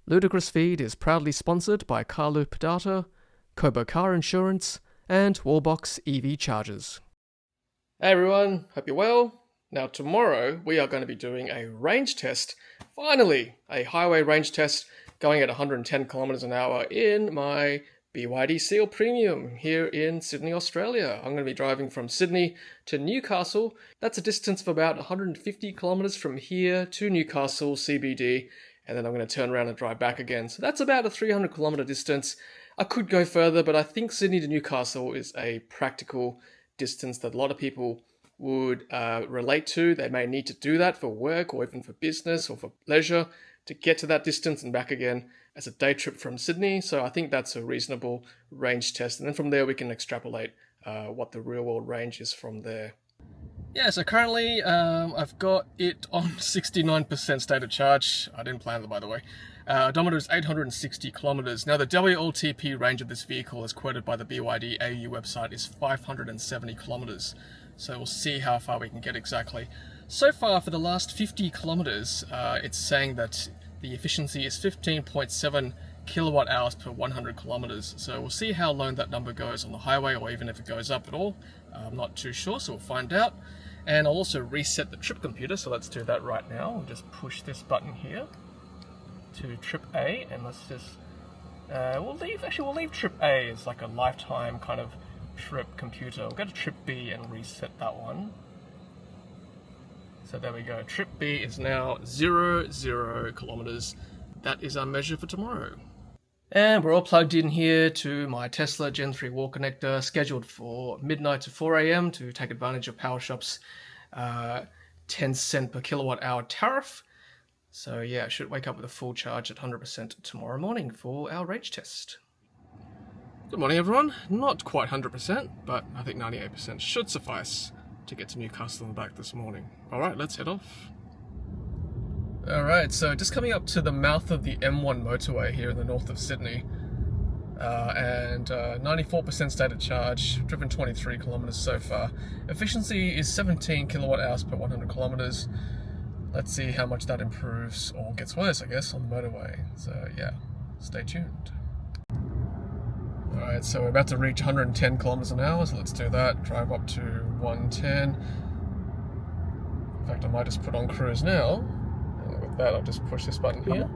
Ludicrous feed is proudly sponsored by Carloop Data, Koba Car Insurance, and Wallbox EV Chargers. Hey everyone, hope you're well. Now tomorrow we are going to be doing a range test. Finally, a highway range test going at 110 kilometers an hour in my BYD Seal Premium here in Sydney, Australia. I'm going to be driving from Sydney to Newcastle. That's a distance of about 150 kilometers from here to Newcastle CBD, and then I'm going to turn around and drive back again. So that's about a 300 kilometer distance. I could go further, but I think Sydney to Newcastle is a practical distance that a lot of people would relate to. They may need to do that for work or even for business or for leisure to get to that distance and back again as a day trip from Sydney. So I think that's a reasonable range test. And then from there, we can extrapolate what the real world range is from there. Yeah, so currently I've got it on 69% state of charge. I didn't plan that, by the way. Odometer is 860 kilometers. Now the WLTP range of this vehicle as quoted by the BYD AU website is 570 kilometers. So we'll see how far we can get exactly. So far for the last 50 kilometers, it's saying that the efficiency is 15.7 kilowatt hours per 100 kilometers. So we'll see how low that number goes on the highway, or even if it goes up at all. I'm not too sure, so we'll find out. And I'll also reset the trip computer, so let's do that right now. We'll just push this button here to trip A, and let's just we'll leave trip A as like a lifetime kind of trip computer. We'll go to trip B and reset that one. So there we go. Trip B is now 0 kilometers. That is our measure for tomorrow. And we're all plugged in here to my Tesla Gen 3 wall connector, scheduled for midnight to 4 a.m. to take advantage of PowerShop's 10 cent per kilowatt hour tariff. So yeah, I should wake up with a full charge at 100% tomorrow morning for our range test. Good morning everyone. Not quite 100%, but I think 98% should suffice to get to Newcastle and back this morning. Alright, let's head off. Alright, so just coming up to the mouth of the M1 motorway here in the north of Sydney, and 94% state of charge, driven 23 kilometers so far. Efficiency is 17 kilowatt hours per 100 kilometers. Let's see how much that improves or gets worse, I guess, on the motorway. So yeah, stay tuned. Alright, so we're about to reach 110 kilometers an hour, so let's do that. Drive up to 110. In fact, I might just put on cruise now. And with that, I'll just push this button here.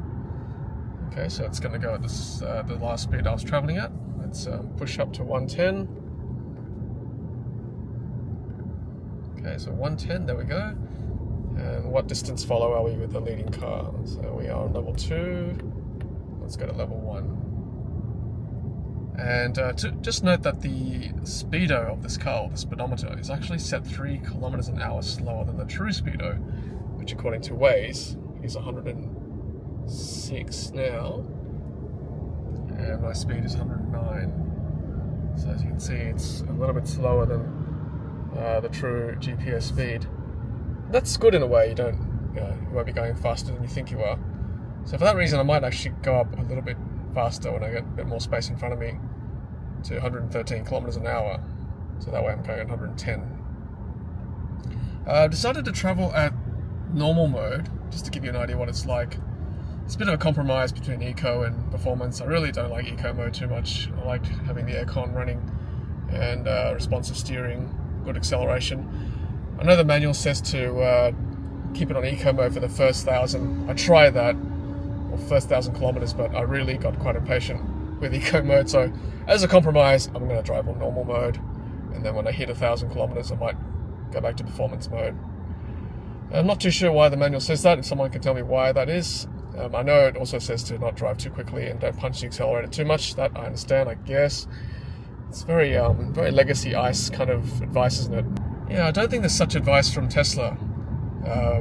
Okay, so it's going to go at this, the last speed I was traveling at. Let's push up to 110. Okay, so 110, there we go. And what distance follow are we with the leading car? So we are on level 2. Let's go to level 1. And just note that the speedo of this car, the speedometer, is actually set 3 kilometers an hour slower than the true speedo, which according to Waze is 106 now, and my speed is 109. So as you can see, it's a little bit slower than the true GPS speed. That's good in a way. You won't be going faster than you think you are. So for that reason, I might actually go up a little bit faster when I get a bit more space in front of me to 113 kilometers an hour. So that way I'm going at 110. I've decided to travel at normal mode, just to give you an idea what it's like. It's a bit of a compromise between eco and performance. I really don't like eco mode too much. I like having the aircon running and responsive steering, good acceleration. I know the manual says to keep it on eco mode for the first 1,000. I tried that, or first 1,000 kilometers, but I really got quite impatient with eco mode. So as a compromise, I'm going to drive on normal mode, and then when I hit 1,000 kilometers, I might go back to performance mode. I'm not too sure why the manual says that. If someone can tell me why that is. I know it also says to not drive too quickly and don't punch the accelerator too much. That I understand, I guess. It's very legacy ICE kind of advice, isn't it? Yeah, I don't think there's such advice from Tesla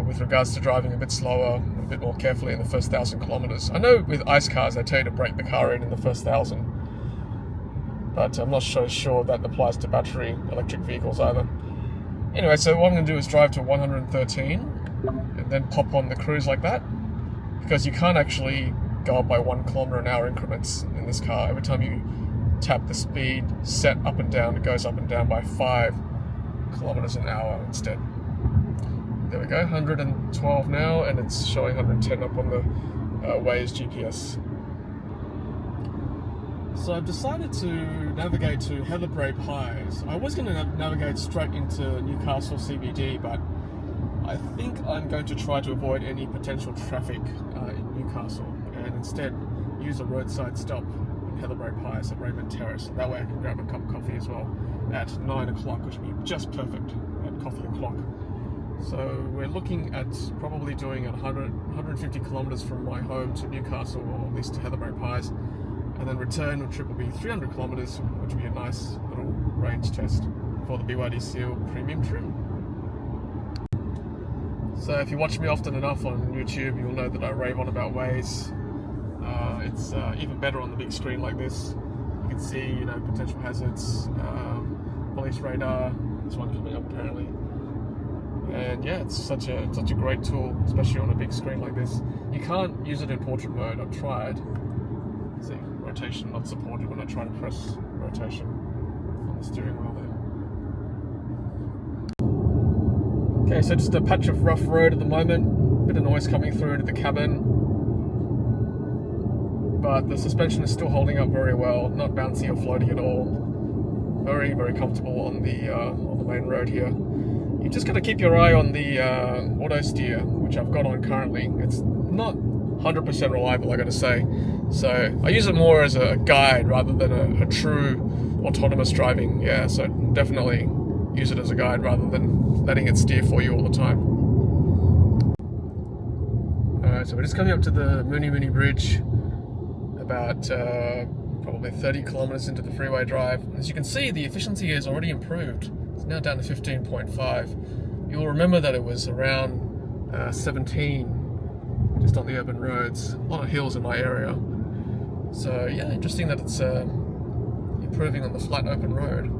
with regards to driving a bit slower, a bit more carefully in the first 1,000 kilometers. I know with ICE cars, they tell you to brake the car in the first 1,000. But I'm not so sure that applies to battery electric vehicles either. Anyway, so what I'm going to do is drive to 113 and then pop on the cruise like that, because you can't actually go up by 1 kilometer an hour increments in this car. Every time you tap the speed set up and down, it goes up and down by 5 kilometers an hour instead. There we go, 112 now, and it's showing 110 up on the Waze GPS. So I've decided to navigate to Heatherbrae Pies. I was going to navigate straight into Newcastle CBD, but I think I'm going to try to avoid any potential traffic in Newcastle and instead use a roadside stop in Heatherbrae Pies at Raymond Terrace. That way I can grab a cup of coffee as well at 9 o'clock, which would be just perfect at coffee o'clock. So we're looking at probably doing 150 kilometres from my home to Newcastle, or at least to Heatherbrae Pies, and then return trip will be 300 kilometres, which will be a nice little range test for the BYD Seal premium trim. So if you watch me often enough on YouTube, you'll know that I rave on about Waze. It's even better on the big screen like this. You can see, potential hazards, police radar. There's one coming up apparently. And yeah, it's such a great tool, especially on a big screen like this. You can't use it in portrait mode. I've tried. See, rotation not supported when I try to press rotation on the steering wheel there. Okay, so just a patch of rough road at the moment. Bit of noise coming through into the cabin, but the suspension is still holding up very well. Not bouncy or floaty at all. Very, very comfortable on the main road here. You just got to keep your eye on the Autosteer, which I've got on currently. It's not 100% reliable, I got to say. So I use it more as a guide rather than a true autonomous driving. Yeah, so definitely use it as a guide rather than letting it steer for you all the time. Alright, so we're just coming up to the Mooney Bridge, about probably 30 kilometers into the freeway drive. As you can see, the efficiency has already improved. It's now down to 15.5. You'll remember that it was around 17 just on the urban roads. A lot of hills in my area. So yeah, interesting that it's improving on the flat open road.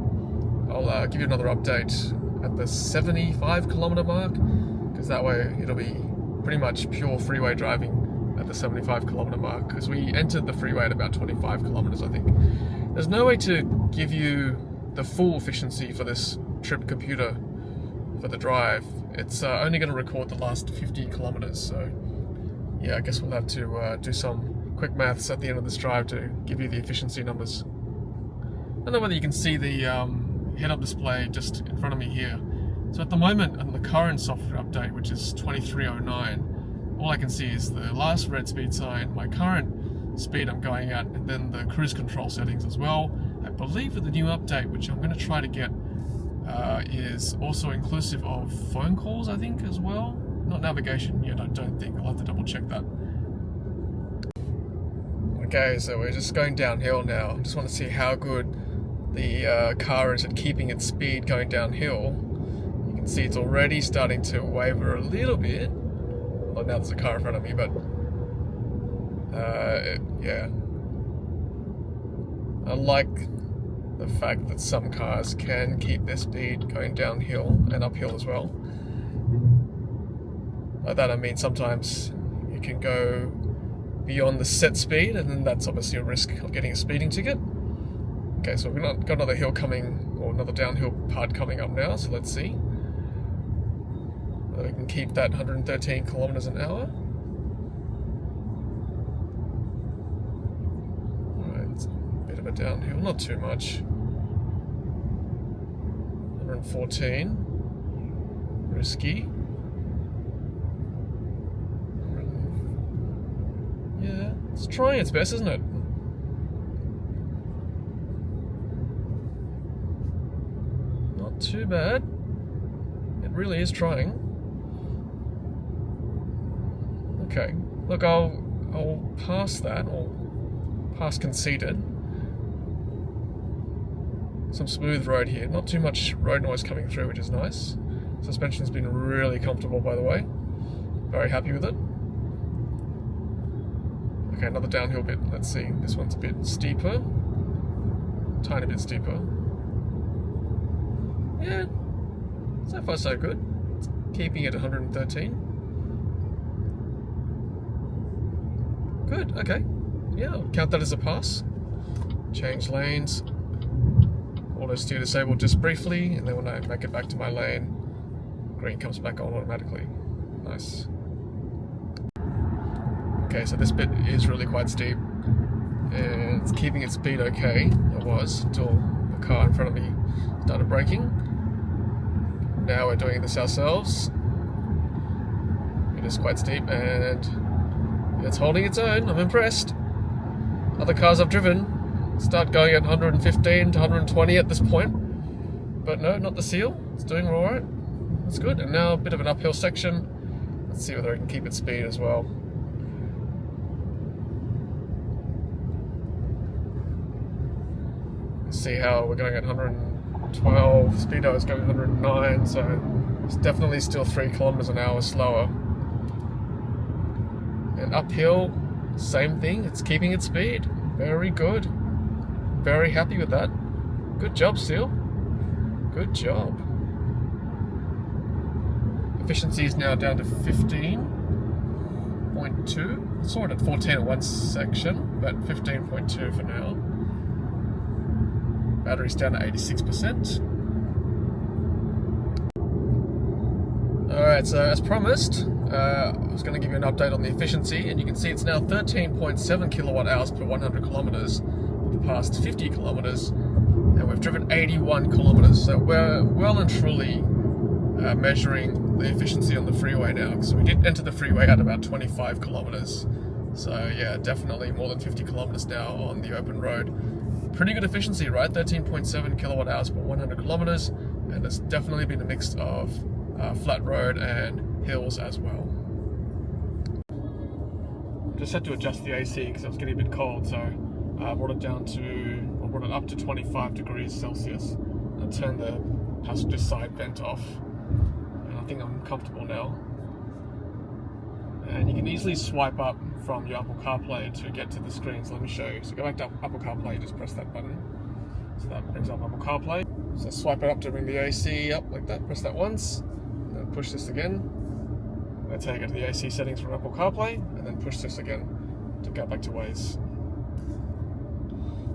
I'll give you another update at the 75 kilometer mark, because that way it'll be pretty much pure freeway driving at the 75 kilometer mark, because we entered the freeway at about 25 kilometers, I think. There's no way to give you the full efficiency for this trip computer for the drive. It's only going to record the last 50 kilometers, so yeah, I guess we'll have to do some quick maths at the end of this drive to give you the efficiency numbers. I don't know whether you can see the head-up display just in front of me here. So at the moment, on the current software update, which is 2309, all I can see is the last red speed sign, my current speed I'm going at, and then the cruise control settings as well. I believe that the new update, which I'm going to try to get, is also inclusive of phone calls, I think, as well. Not navigation yet, I don't think. I'll have to double check that. Okay, so we're just going downhill now. Just want to see how good the car is at keeping its speed going downhill. You can see it's already starting to waver a little bit. Well, now there's a car in front of me, but yeah. I like the fact that some cars can keep their speed going downhill and uphill as well. By that I mean sometimes you can go beyond the set speed, and then that's obviously a risk of getting a speeding ticket. Okay, so we've got another hill coming, or another downhill part coming up now, so let's see whether we can keep that 113 kilometers an hour. Alright, it's a bit of a downhill, not too much. 114, risky. Yeah, it's trying its best, isn't it? Not too bad. It really is trying. Okay, look, I'll pass that, or pass conceded. Some smooth road here, not too much road noise coming through, which is nice. Suspension's been really comfortable, by the way. Very happy with it. Okay, another downhill bit. Let's see. This one's a bit steeper. Tiny bit steeper. Yeah, so far so good. It's keeping it at 113. Good, okay. Yeah, I'll count that as a pass. Change lanes. Autosteer disabled just briefly, and then when I make it back to my lane, green comes back on automatically. Nice. Okay, Okay, so this bit is really quite steep, and it's keeping its speed okay. It was until the car in front of me started braking. Now we're doing this ourselves. It is quite steep, and it's holding its own. I'm impressed. Other cars I've driven start going at 115 to 120 at this point, but no, not the Seal. It's doing all right. It's good. And now a bit of an uphill section. Let's see whether it can keep its speed as well. See how we're going at 112, speedo is going 109, so it's definitely still 3 kilometers an hour slower. And uphill, same thing, it's keeping its speed. Very good. Very happy with that. Good job, Seal. Good job. Efficiency is now down to 15.2. Saw it at 14 at one section, but 15.2 for now. Battery's down to 86%. Alright, so as promised, I was going to give you an update on the efficiency, and you can see it's now 13.7 kilowatt hours per 100 kilometers for the past 50 kilometers, and we've driven 81 kilometers, so we're well and truly measuring the efficiency on the freeway now, because we did enter the freeway at about 25 kilometers. So yeah, definitely more than 50 kilometers now on the open road. Pretty good efficiency, right? 13.7 kilowatt hours per 100 kilometers, and it's definitely been a mix of flat road and hills as well. Just had to adjust the AC because it was getting a bit cold, so I brought it up to 25 degrees Celsius. I turned the passenger side vent off, and I think I'm comfortable now. And you can easily swipe up from your Apple Carplay to get to the screen, so let me show you. So go back to Apple Carplay, just press that button. So that brings up Apple Carplay. So swipe it up to bring the AC up like that, press that once, and then push this again. That's how you go to the AC settings from Apple Carplay, and then push this again to go back to Waze.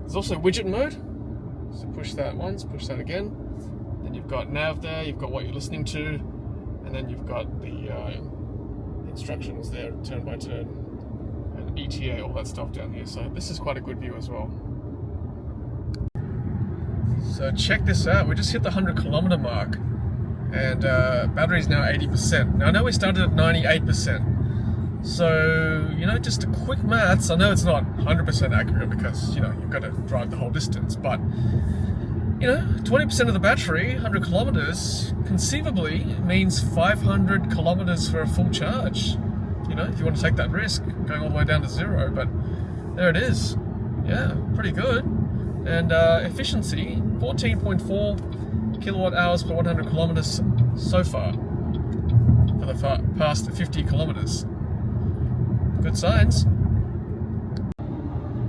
There's also widget mode, so push that once, push that again. Then you've got nav there, you've got what you're listening to, and then you've got the instructions there, turn by turn, and ETA, all that stuff down here. So this is quite a good view as well. So check this out, we just hit the 100 kilometer mark, and battery's now 80%. Now I know we started at 98%, so you know, just a quick maths, I know it's not 100% accurate because you know, you've got to drive the whole distance, but you know, 20% of the battery, 100 kilometers, conceivably means 500 kilometers for a full charge. You know, if you want to take that risk, going all the way down to zero, but there it is. Yeah, pretty good. And efficiency, 14.4 kilowatt hours per 100 kilometers so far for the past 50 kilometers. Good signs.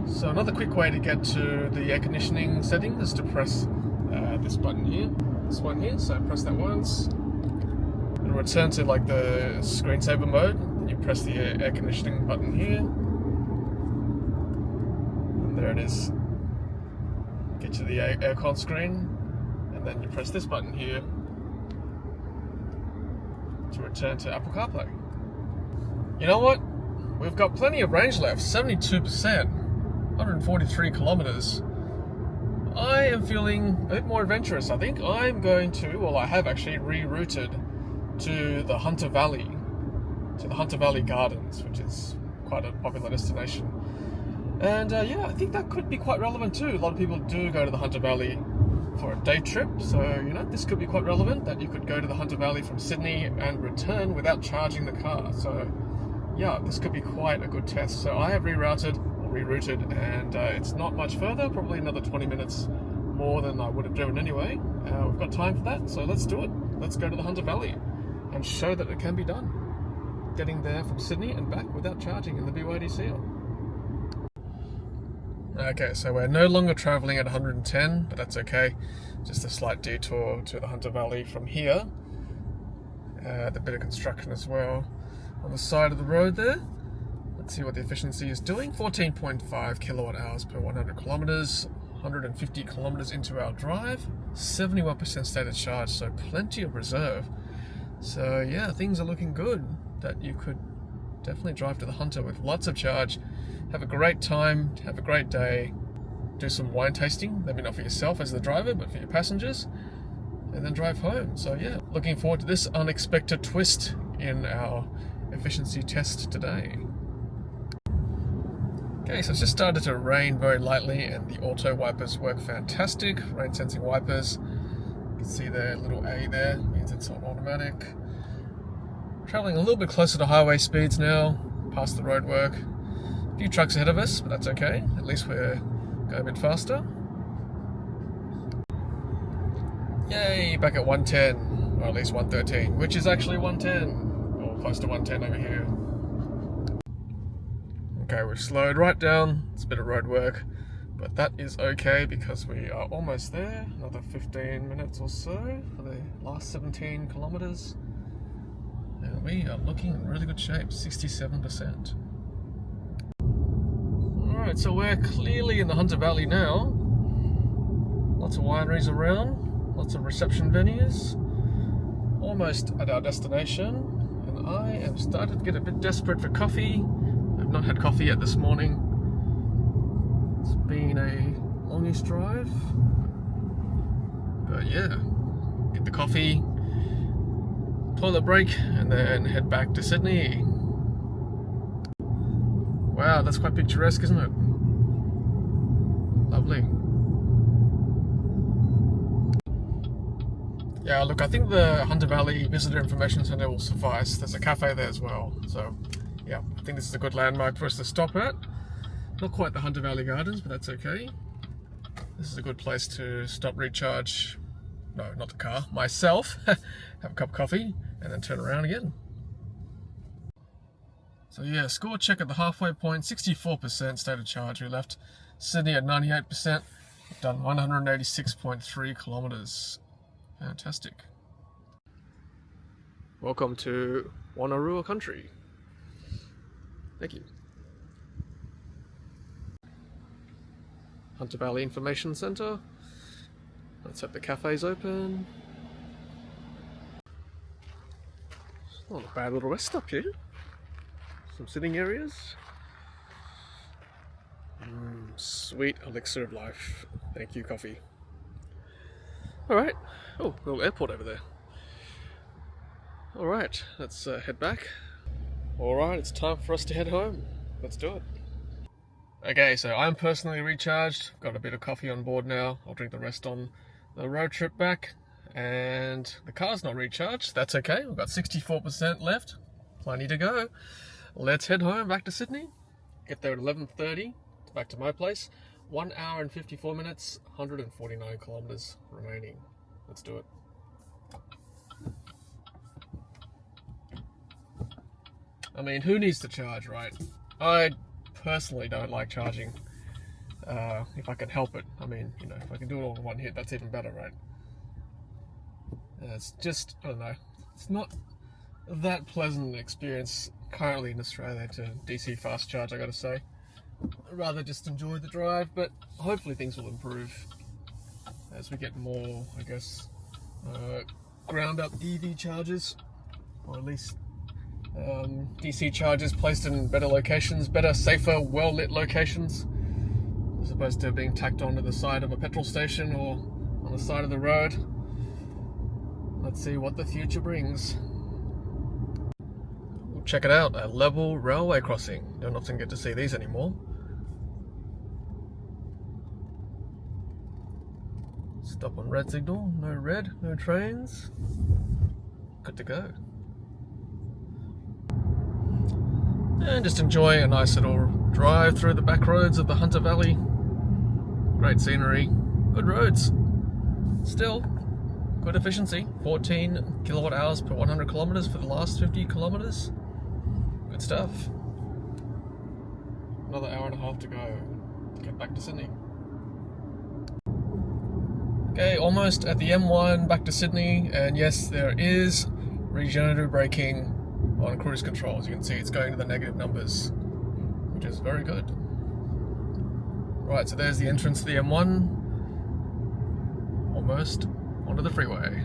So another quick way to get to the air conditioning setting is to press this button here, this one here. So press that once. It'll return to like the screensaver mode. Then you press the air conditioning button here, and there it is. Get you the aircon screen, and then you press this button here to return to Apple CarPlay. You know what? We've got plenty of range left, 72%, 143 kilometers. I am feeling a bit more adventurous. I think I'm going to, well, I have actually rerouted to the Hunter Valley Gardens, which is quite a popular destination. And yeah, I think that could be quite relevant too. A lot of people do go to the Hunter Valley for a day trip, so you know, this could be quite relevant, that you could go to the Hunter Valley from Sydney and return without charging the car. So yeah, this could be quite a good test. So I have rerouted, and it's not much further, probably another 20 minutes more than I would have driven anyway. We've got time for that, so let's do it. Let's go to the Hunter Valley and show that it can be done. Getting there from Sydney and back without charging in the BYD Seal. Okay, so we're no longer travelling at 110, but that's okay. Just a slight detour to the Hunter Valley from here. The bit of construction as well on the side of the road there. Let's see what the efficiency is doing. 14.5 kilowatt hours per 100 kilometers, 150 kilometers into our drive, 71% state of charge, so plenty of reserve. So yeah, things are looking good, that you could definitely drive to the Hunter with lots of charge. Have a great time, have a great day. Do some wine tasting, maybe not for yourself as the driver, but for your passengers. And then drive home. So yeah, looking forward to this unexpected twist in our efficiency test today. Okay, so it's just started to rain very lightly and the auto wipers work fantastic. Rain sensing wipers. You can see the little A there, means it's on automatic. Traveling a little bit closer to highway speeds now, past the roadwork. A few trucks ahead of us, but that's okay. At least we're going a bit faster. Yay, back at 110, or at least 113, which is actually 110, or close to 110 over here. Okay, we've slowed right down. It's a bit of road work, but that is okay because we are almost there. Another 15 minutes or so for the last 17 kilometers. And we are looking in really good shape, 67%. Alright, so we're clearly in the Hunter Valley now. Lots of wineries around, lots of reception venues. Almost at our destination, and I am starting to get a bit desperate for coffee. I've not had coffee yet this morning. It's been a longish drive. But yeah, get the coffee, toilet break, and then head back to Sydney. Wow, that's quite picturesque, isn't it? Lovely. Yeah, look, I think the Hunter Valley Visitor Information Centre will suffice. There's a cafe there as well. So, yeah, I think this is a good landmark for us to stop at. Not quite the Hunter Valley Gardens, but that's okay. This is a good place to stop, recharge. No, not the car. Myself. Have a cup of coffee, and then turn around again. So yeah, score check at the halfway point, 64% state of charge. We left Sydney at 98%. We've done 186.3 kilometres. Fantastic. Welcome to Wonnarua country. Thank you. Hunter Valley Information Centre. Let's hope the cafe's open. It's not a bad little rest stop here. Some sitting areas. Sweet elixir of life. Thank you, coffee. Alright. Oh, little airport over there. Alright, let's head back. Alright, it's time for us to head home. Let's do it. Okay, so I'm personally recharged. Got a bit of coffee on board now. I'll drink the rest on the road trip back. And the car's not recharged. That's okay. We've got 64% left. Plenty to go. Let's head home back to Sydney. Get there at 11:30. Back to my place. 1 hour and 54 minutes, 149 kilometers remaining. Let's do it. I mean, who needs to charge, right? I personally don't like charging. If I can help it. I mean, you know, if I can do it all in one hit, that's even better, right? It's just, I don't know. It's not that pleasant an experience currently in Australia to DC fast charge, I gotta say. I'd rather just enjoy the drive, but hopefully things will improve as we get more, I guess, ground up EV chargers, or at least DC chargers placed in better locations, better, safer, well-lit locations, as opposed to being tacked onto the side of a petrol station or on the side of the road. Let's see what the future brings. We'll check it out, a level railway crossing. Don't often get to see these anymore. Stop on red signal, no red, no trains. Good to go. And just enjoy a nice little drive through the back roads of the Hunter Valley. Great scenery, good roads. Still, good efficiency. 14 kilowatt hours per 100 kilometers for the last 50 kilometers. Good stuff. Another hour and a half to go to get back to Sydney. Okay, almost at the M1 back to Sydney, and yes, there is regenerative braking on cruise control. As you can see, it's going to the negative numbers, which is very good. Right, so there's the entrance to the M1. Almost onto the freeway.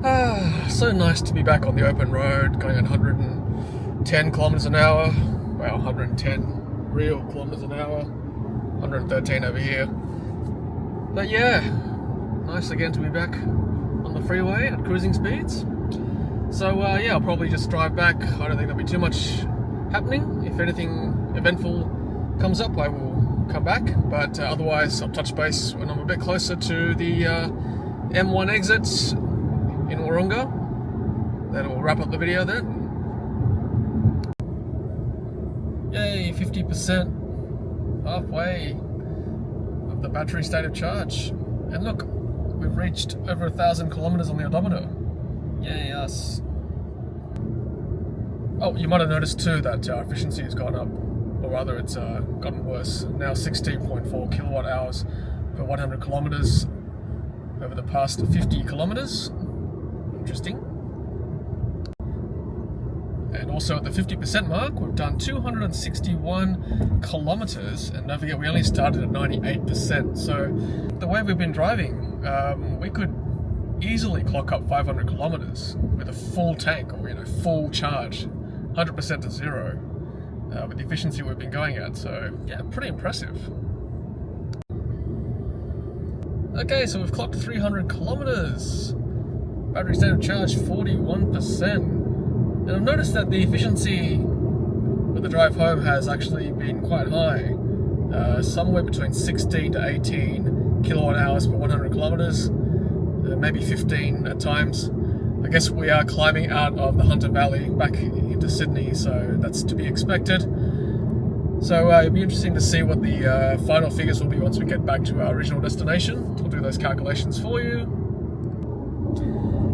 So nice to be back on the open road, going at 110 kilometers an hour. Well, 110 real kilometers an hour, 113 over here. But yeah, nice again to be back on the freeway at cruising speeds. So yeah, I'll probably just drive back. I don't think there'll be too much happening. If anything eventful comes up, I will come back. But otherwise, I'll touch base when I'm a bit closer to the M1 exits in Wahroonga. That will wrap up the video then. Yay, 50%, halfway of the battery state of charge. And look, we've reached over 1,000 kilometers on the odometer. Yay, us. Oh, you might have noticed too that our efficiency has gone up, or rather it's gotten worse. Now 16.4 kilowatt hours per 100 kilometers over the past 50 kilometers. Interesting. And also at the 50% mark, we've done 261 kilometers, and don't forget we only started at 98%. So the way we've been driving, we could easily clock up 500 kilometers with a full tank, or full charge, 100% to zero, with the efficiency we've been going at. So yeah, pretty impressive. Okay, so we've clocked 300 kilometers. Battery state of charge 41%. And I've noticed that the efficiency with the drive home has actually been quite high. Somewhere between 16 to 18 kilowatt hours per 100 kilometers, maybe 15 at times. I guess we are climbing out of the Hunter Valley back into Sydney, so that's to be expected. So it'll be interesting to see what the final figures will be once we get back to our original destination. We'll do those calculations for you.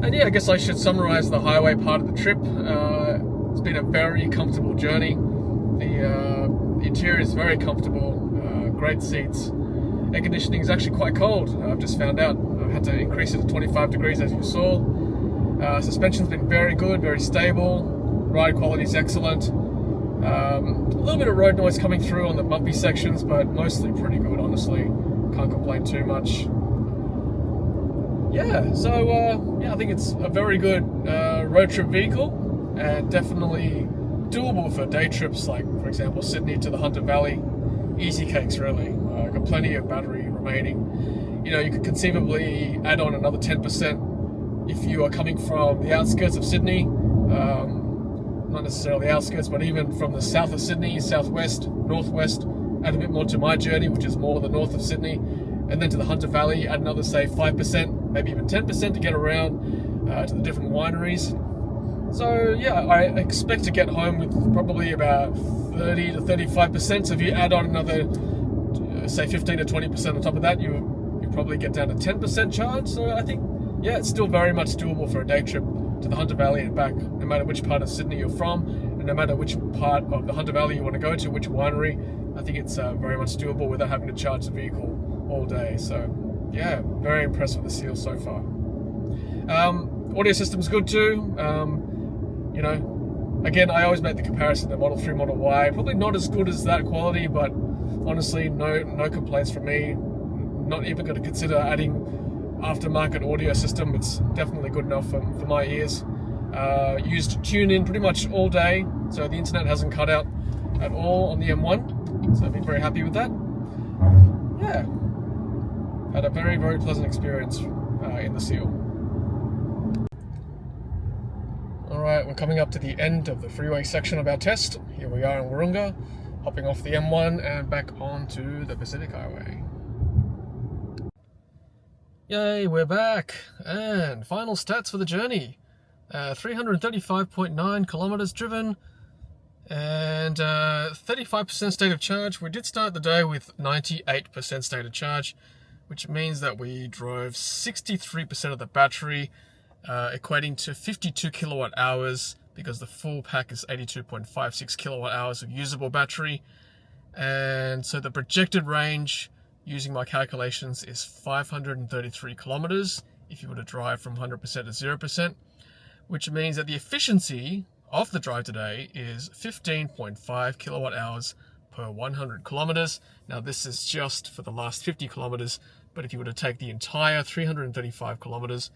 And yeah, I guess I should summarize the highway part of the trip. It's been a very comfortable journey. The interior is very comfortable, great seats. Air conditioning is actually quite cold, I've just found out. I had to increase it to 25 degrees as you saw. Suspension's been very good, very stable. Ride quality is excellent. A little bit of road noise coming through on the bumpy sections, but mostly pretty good, honestly. Can't complain too much. Yeah, so yeah, I think it's a very good road trip vehicle, and definitely doable for day trips, like for example Sydney to the Hunter Valley. Easy cakes, really. Got plenty of battery remaining. You could conceivably add on another 10% if you are coming from the outskirts of Sydney. Not necessarily the outskirts, but even from the south of Sydney, southwest, northwest. Add a bit more to my journey, which is more the north of Sydney. And then to the Hunter Valley, add another, say, 5%, maybe even 10% to get around to the different wineries. So yeah, I expect to get home with probably about 30 to 35%. So if you add on another, say, 15 to 20% on top of that, you probably get down to 10% charge. So I think, yeah, it's still very much doable for a day trip to the Hunter Valley and back, no matter which part of Sydney you're from, and no matter which part of the Hunter Valley you want to go to, which winery. I think it's very much doable without having to charge the vehicle all day. So yeah, very impressed with the Seal so far. Audio system's good too. Again, I always make the comparison to Model 3, Model Y. Probably not as good as that quality, but honestly, no complaints from me. Not even going to consider adding aftermarket audio system. It's definitely good enough for my ears. Used TuneIn pretty much all day, so the internet hasn't cut out at all on the M1. So I've been very happy with that. Yeah, had a very, very pleasant experience in the Seal. Alright, we're coming up to the end of the freeway section of our test. Here we are in Wahroonga, hopping off the M1 and back onto the Pacific Highway. Yay, we're back! And final stats for the journey. 335.9 kilometers driven, and 35% state of charge. We did start the day with 98% state of charge, which means that we drove 63% of the battery, equating to 52 kilowatt hours, because the full pack is 82.56 kilowatt hours of usable battery. And so the projected range, using my calculations, is 533 kilometers if you were to drive from 100% to 0%, which means that the efficiency of the drive today is 15.5 kilowatt hours per 100 kilometers. Now this is just for the last 50 kilometers, but if you were to take the entire 335 kilometers,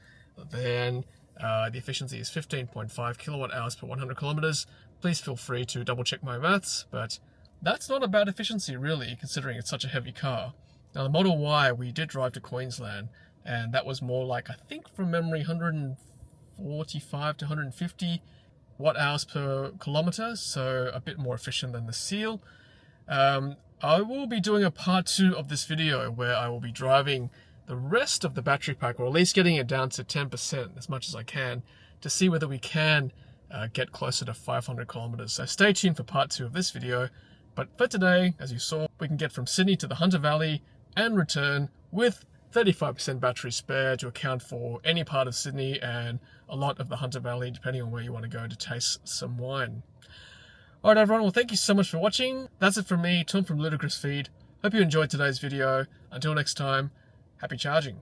then The efficiency is 15.5 kilowatt hours per 100 kilometers. Please feel free to double check my maths, but that's not a bad efficiency really, considering it's such a heavy car. Now the Model Y, we did drive to Queensland, and that was more like, I think from memory, 145 to 150 watt hours per kilometer, so a bit more efficient than the Seal. I will be doing a part 2 of this video where I will be driving the rest of the battery pack, or at least getting it down to 10% as much as I can, to see whether we can get closer to 500 kilometers. So stay tuned for part 2 of this video. But for today, as you saw, we can get from Sydney to the Hunter Valley and return with 35% battery spare to account for any part of Sydney and a lot of the Hunter Valley, depending on where you want to go to taste some wine. Alright everyone, well thank you so much for watching. That's it from me, Tom from Ludicrous Feed. Hope you enjoyed today's video. Until next time, happy charging.